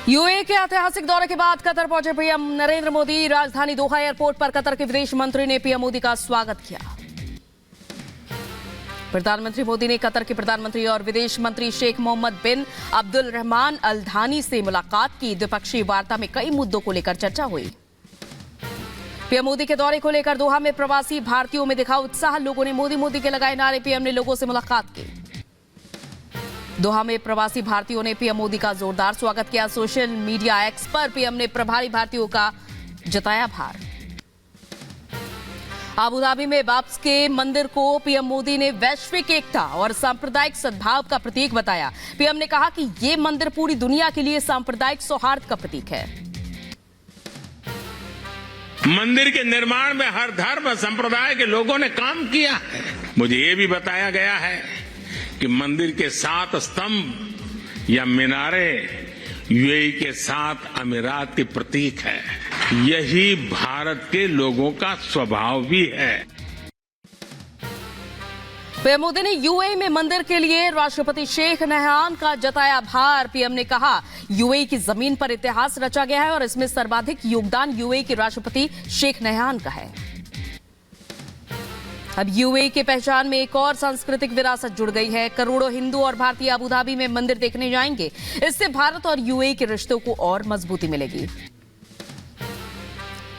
UAE के ऐतिहासिक दौरे के बाद कतर पहुंचे पीएम नरेंद्र मोदी। राजधानी दोहा एयरपोर्ट पर कतर के विदेश मंत्री ने पीएम मोदी का स्वागत किया। प्रधानमंत्री मोदी ने कतर के प्रधानमंत्री और विदेश मंत्री शेख मोहम्मद बिन अब्दुल रहमान अल थानी से मुलाकात की। द्विपक्षीय वार्ता में कई मुद्दों को लेकर चर्चा हुई। पीएम मोदी के दौरे को लेकर दोहा में प्रवासी भारतीयों में दिखा उत्साह। लोगों ने मोदी मोदी के लगाए नारे। पीएम ने लोगों से मुलाकात की। दोहा में प्रवासी भारतीयों ने पीएम मोदी का जोरदार स्वागत किया। सोशल मीडिया एक्स पर पीएम ने प्रभारी भारतीयों का जताया आभार। अबू धाबी में बाप्स के मंदिर को पीएम मोदी ने वैश्विक एकता और सांप्रदायिक सद्भाव का प्रतीक बताया। पीएम ने कहा कि ये मंदिर पूरी दुनिया के लिए सांप्रदायिक सौहार्द का प्रतीक है। मंदिर के निर्माण में हर धर्म संप्रदाय के लोगों ने काम किया है। मुझे ये भी बताया गया है कि मंदिर के 7 स्तंभ या मीनारे यूएई के 7 अमीरात के प्रतीक है। यही भारत के लोगों का स्वभाव भी है। पीएम मोदी ने यूएई में मंदिर के लिए राष्ट्रपति शेख नहयान का जताया आभार। पीएम ने कहा यूएई की जमीन पर इतिहास रचा गया है और इसमें सर्वाधिक योगदान यूएई के राष्ट्रपति शेख नहयान का है। अब यूएई की पहचान में एक और सांस्कृतिक विरासत जुड़ गई है। करोड़ों हिंदू और भारतीय अबू धाबी में मंदिर देखने जाएंगे। इससे भारत और यूएई के रिश्तों को और मजबूती मिलेगी।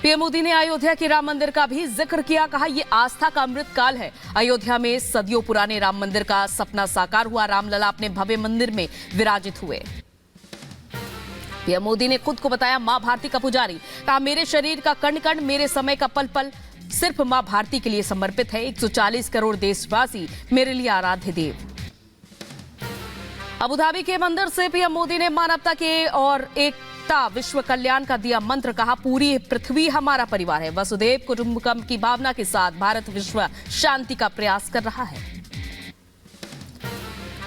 पीएम मोदी ने अयोध्या के राम मंदिर का भी जिक्र किया। कहा यह आस्था का अमृत काल है। अयोध्या में सदियों पुराने राम मंदिर का सपना साकार हुआ। रामलला अपने भव्य मंदिर में विराजित हुए। पीएम मोदी ने खुद को बताया मां भारती का पुजारी। कहा मेरे शरीर का कण कण, मेरे समय का पल पल सिर्फ मां भारती के लिए समर्पित है। 140 करोड़ देशवासी मेरे लिए आराध्य देव। अबू धाबी के मंदिर से पीएम मोदी ने मानवता के और एकता विश्व कल्याण का दिया मंत्र। कहा पूरी पृथ्वी हमारा परिवार है। वसुधैव कुटुंबकम की भावना के साथ भारत विश्व शांति का प्रयास कर रहा है।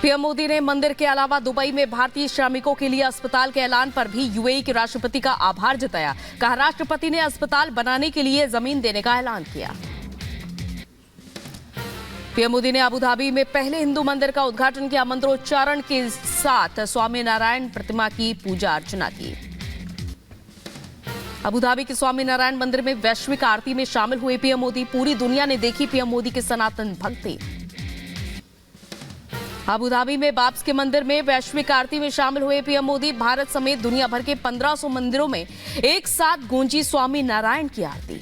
पीएम मोदी ने मंदिर के अलावा दुबई में भारतीय श्रमिकों के लिए अस्पताल के ऐलान पर भी यूएई के राष्ट्रपति का आभार जताया। कहा राष्ट्रपति ने अस्पताल बनाने के लिए जमीन देने का ऐलान किया। पीएम मोदी ने अबू धाबी में पहले हिंदू मंदिर का उद्घाटन किया। मंत्रोच्चारण के साथ स्वामी नारायण प्रतिमा की पूजा अर्चना की। अबू धाबी के स्वामी नारायण मंदिर में वैश्विक आरती में शामिल हुए पीएम मोदी। पूरी दुनिया ने देखी पीएम मोदी की सनातन भक्ति। अबू धाबी में बाप्स के मंदिर में वैश्विक आरती में शामिल हुए पीएम मोदी। भारत समेत दुनिया भर के 1500 मंदिरों में एक साथ गूंजी स्वामी नारायण की आरती।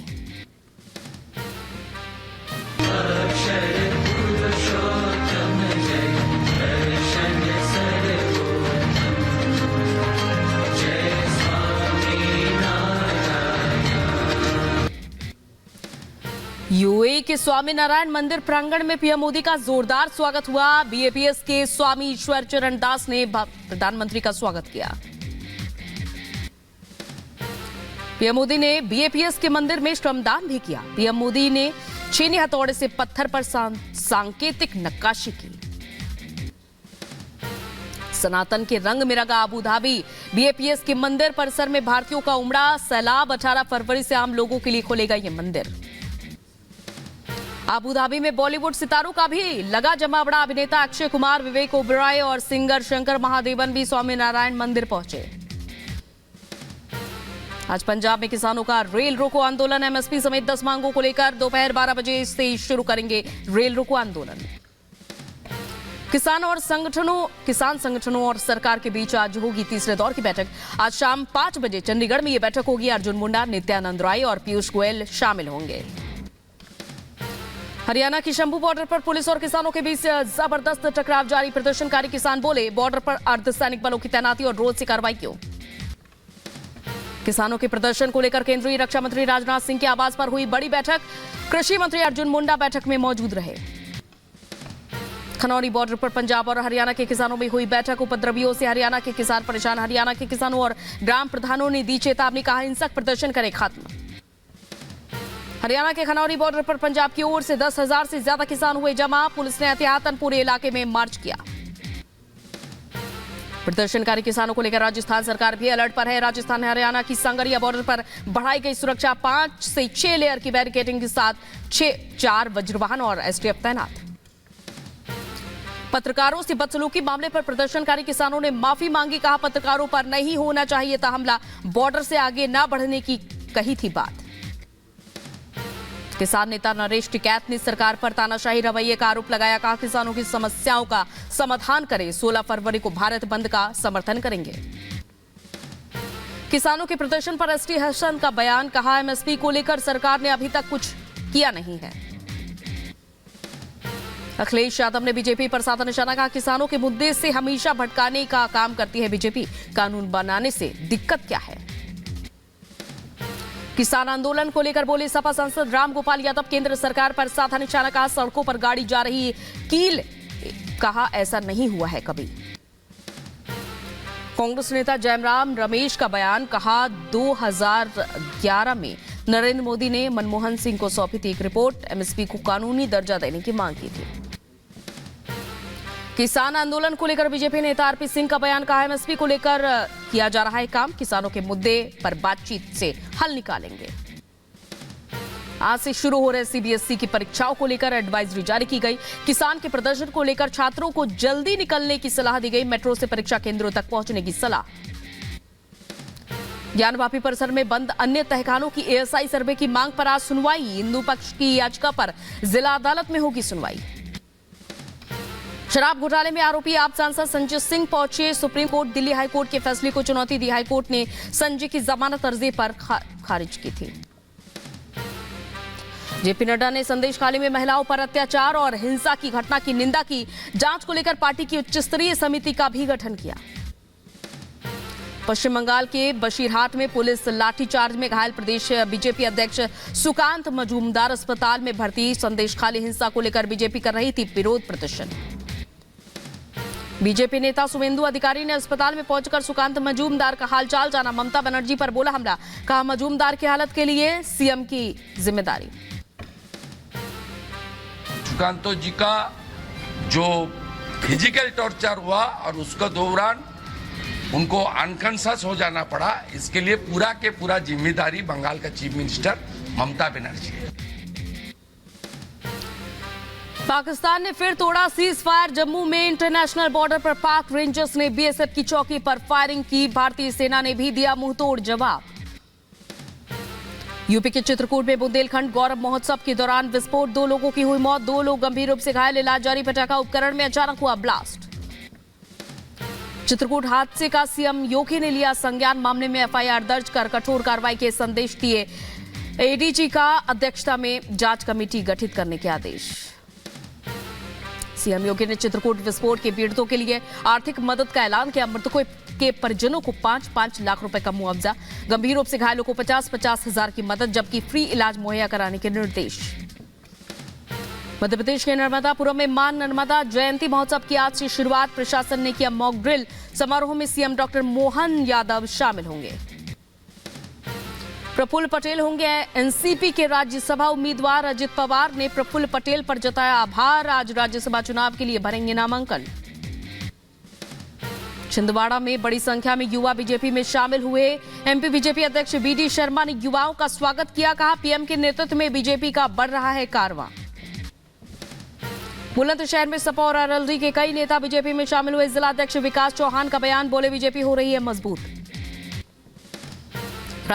यूएई के स्वामी नारायण मंदिर प्रांगण में पीएम मोदी का जोरदार स्वागत हुआ। बीएपीएस के स्वामी ईश्वर चरण दास ने प्रधानमंत्री का स्वागत किया। पीएम मोदी ने बीएपीएस के मंदिर में श्रमदान भी किया। पीएम मोदी ने छेनी हथौड़े से पत्थर पर सांकेतिक नक्काशी की। सनातन के रंग में रंगा अबू धाबी। बीएपीएस के मंदिर परिसर में भारतीयों का उमड़ा सैलाब। 18 फरवरी से आम लोगों के लिए खोलेगा यह मंदिर। अबू धाबी में बॉलीवुड सितारों का भी लगा जमावड़ा। अभिनेता अक्षय कुमार, विवेक ओबेरॉय और सिंगर शंकर महादेवन भी स्वामी नारायण मंदिर पहुंचे। आज पंजाब में किसानों का रेल रोको आंदोलन। एमएसपी समेत 10 मांगों को लेकर दोपहर 12 बजे से शुरू करेंगे रेल रोको आंदोलन। किसान संगठनों और सरकार के बीच आज होगी तीसरे दौर की बैठक। आज शाम 5 बजे चंडीगढ़ में यह बैठक होगी। अर्जुन मुंडा, नित्यानंद राय और पीयूष गोयल शामिल होंगे। हरियाणा की शंभू बॉर्डर पर पुलिस और किसानों के बीच जबरदस्त टकराव जारी। प्रदर्शनकारी किसान बोले बॉर्डर पर अर्धसैनिक बलों की तैनाती और रोज से कार्रवाई क्यों। किसानों के प्रदर्शन को लेकर केंद्रीय रक्षा मंत्री राजनाथ सिंह के आवास पर हुई बड़ी बैठक। कृषि मंत्री अर्जुन मुंडा बैठक में मौजूद रहे। खनौरी बॉर्डर पर पंजाब और हरियाणा के किसानों में हुई बैठक। उपद्रवियों से हरियाणा के किसान परेशान। हरियाणा के किसानों और ग्राम प्रधानों ने दी चेतावनी। कहा हिंसक प्रदर्शन करें खत्म। हरियाणा के खनौरी बॉर्डर पर पंजाब की ओर से 10,000 से ज्यादा किसान हुए जमा। पुलिस ने एहतियातन पूरे इलाके में मार्च किया। प्रदर्शनकारी किसानों को लेकर राजस्थान सरकार भी अलर्ट पर है। राजस्थान हरियाणा की संगरिया बॉर्डर पर बढ़ाई गई सुरक्षा। 5 से 6 लेयर की बैरिकेडिंग के साथ 4 वज्रवाहन और एसटीएफ तैनात। पत्रकारों से बदसलूकी मामले पर प्रदर्शनकारी किसानों ने माफी मांगी। कहा, पत्रकारों पर नहीं होना चाहिए था हमला, बॉर्डर से आगे ना बढ़ने की कही थी बात। किसान नेता नरेश टिकैत ने सरकार पर तानाशाही रवैये का आरोप लगाया। कहा, किसानों की समस्याओं का समाधान करें, 16 फरवरी को भारत बंद का समर्थन करेंगे। किसानों के प्रदर्शन पर एसटी हसन का बयान। कहा, एमएसपी को लेकर सरकार ने अभी तक कुछ किया नहीं है। अखिलेश यादव ने बीजेपी पर साधा निशाना। कहा, किसानों के मुद्दे से हमेशा भटकाने का काम करती है बीजेपी, कानून बनाने से दिक्कत क्या है। किसान आंदोलन को लेकर बोले सपा सांसद रामगोपाल यादव। केंद्र सरकार पर साधा निशाना। कहा, सड़कों पर गाड़ी जा रही कील, कहा ऐसा नहीं हुआ है कभी। कांग्रेस नेता जयराम रमेश का बयान। कहा, 2011 में नरेंद्र मोदी ने मनमोहन सिंह को सौंपी थी एक रिपोर्ट, एमएसपी को कानूनी दर्जा देने की मांग की थी। किसान आंदोलन को लेकर बीजेपी नेता आरपी सिंह का बयान। कहा, एमएसपी को लेकर किया जा रहा है काम, किसानों के मुद्दे पर बातचीत से हल निकालेंगे। आज से शुरू हो रहे सीबीएसई की परीक्षाओं को लेकर एडवाइजरी जारी की गई। किसान के प्रदर्शन को लेकर छात्रों को जल्दी निकलने की सलाह दी गई। मेट्रो से परीक्षा केंद्रों तक पहुंचने की सलाह। ज्ञानवापी परिसर में बंद अन्य तहखानों की एएसआई सर्वे की मांग पर आज सुनवाई। हिंदू पक्ष की याचिका पर जिला अदालत में होगी सुनवाई। शराब घोटाले में आरोपी आप सांसद संजय सिंह पहुंचे सुप्रीम कोर्ट। दिल्ली हाईकोर्ट के फैसले को चुनौती दी। हाईकोर्ट ने संजय की जमानत अर्जी पर खारिज की थी। जेपी नड्डा ने संदेश खाली में महिलाओं पर अत्याचार और हिंसा की घटना की निंदा की। जांच को लेकर पार्टी की उच्च स्तरीय समिति का भी गठन किया। पश्चिम बंगाल के बशीरहाट में पुलिस लाठीचार्ज में घायल। प्रदेश बीजेपी अध्यक्ष सुकांत मजूमदार अस्पताल में भर्ती। संदेश खाली हिंसा को लेकर बीजेपी कर रही थी विरोध प्रदर्शन। बीजेपी नेता शुभेंदु अधिकारी ने अस्पताल में पहुंचकर सुकांत मजूमदार का हालचाल जाना। ममता बनर्जी पर बोला हमला। कहा, मजूमदार की हालत के लिए सीएम की जिम्मेदारी। सुकांतो जी का जो फिजिकल टॉर्चर हुआ और उसके दौरान उनको अनकॉन्शियस हो जाना पड़ा, इसके लिए पूरा के पूरा जिम्मेदारी बंगाल का चीफ मिनिस्टर ममता बनर्जी है। पाकिस्तान ने फिर तोड़ा सीज फायर। जम्मू में इंटरनेशनल बॉर्डर पर पाक रेंजर्स ने बीएसएफ की चौकी पर फायरिंग की। भारतीय सेना ने भी दिया मुंहतोड़ जवाब। यूपी के चित्रकूट में बुंदेलखंड गौरव महोत्सव के दौरान विस्फोट, 2 लोगों की हुई मौत, 2 लोग गंभीर रूप से घायल। इलाज जारी। पटाखा उपकरण में अचानक हुआ ब्लास्ट। चित्रकूट हादसे का सीएम योगी ने लिया संज्ञान। मामले में एफआईआर दर्ज कर कठोर कार्रवाई के संदेश दिए। एडीजी का अध्यक्षता में जांच कमेटी गठित करने के आदेश। सीएम योगी ने चित्रकूट विस्फोट के पीड़ितों के लिए आर्थिक मदद का ऐलान किया। मृतकों के परिजनों को 5-5 लाख रुपए का मुआवजा, गंभीर रूप से घायलों को 50-50 हजार की मदद, जबकि फ्री इलाज मुहैया कराने के निर्देश। मध्य प्रदेश के नर्मदापुरम में मां नर्मदा जयंती महोत्सव की आज से शुरुआत। प्रशासन ने किया मॉक ड्रिल। समारोह में सीएम डॉक्टर मोहन यादव शामिल होंगे। प्रफुल्ल पटेल होंगे एनसीपी के राज्यसभा उम्मीदवार। अजित पवार ने प्रफुल्ल पटेल पर जताया आभार। आज राज्यसभा चुनाव के लिए भरेंगे नामांकन। छिंदवाड़ा में बड़ी संख्या में युवा बीजेपी में शामिल हुए। एमपी बीजेपी अध्यक्ष बीडी शर्मा ने युवाओं का स्वागत किया। कहा, पीएम के नेतृत्व में बीजेपी का बढ़ रहा है कारवां। बुलंदशहर में सपा और आरएलडी के कई नेता बीजेपी में शामिल हुए। जिला अध्यक्ष विकास चौहान का बयान। बोले, बीजेपी हो रही है मजबूत।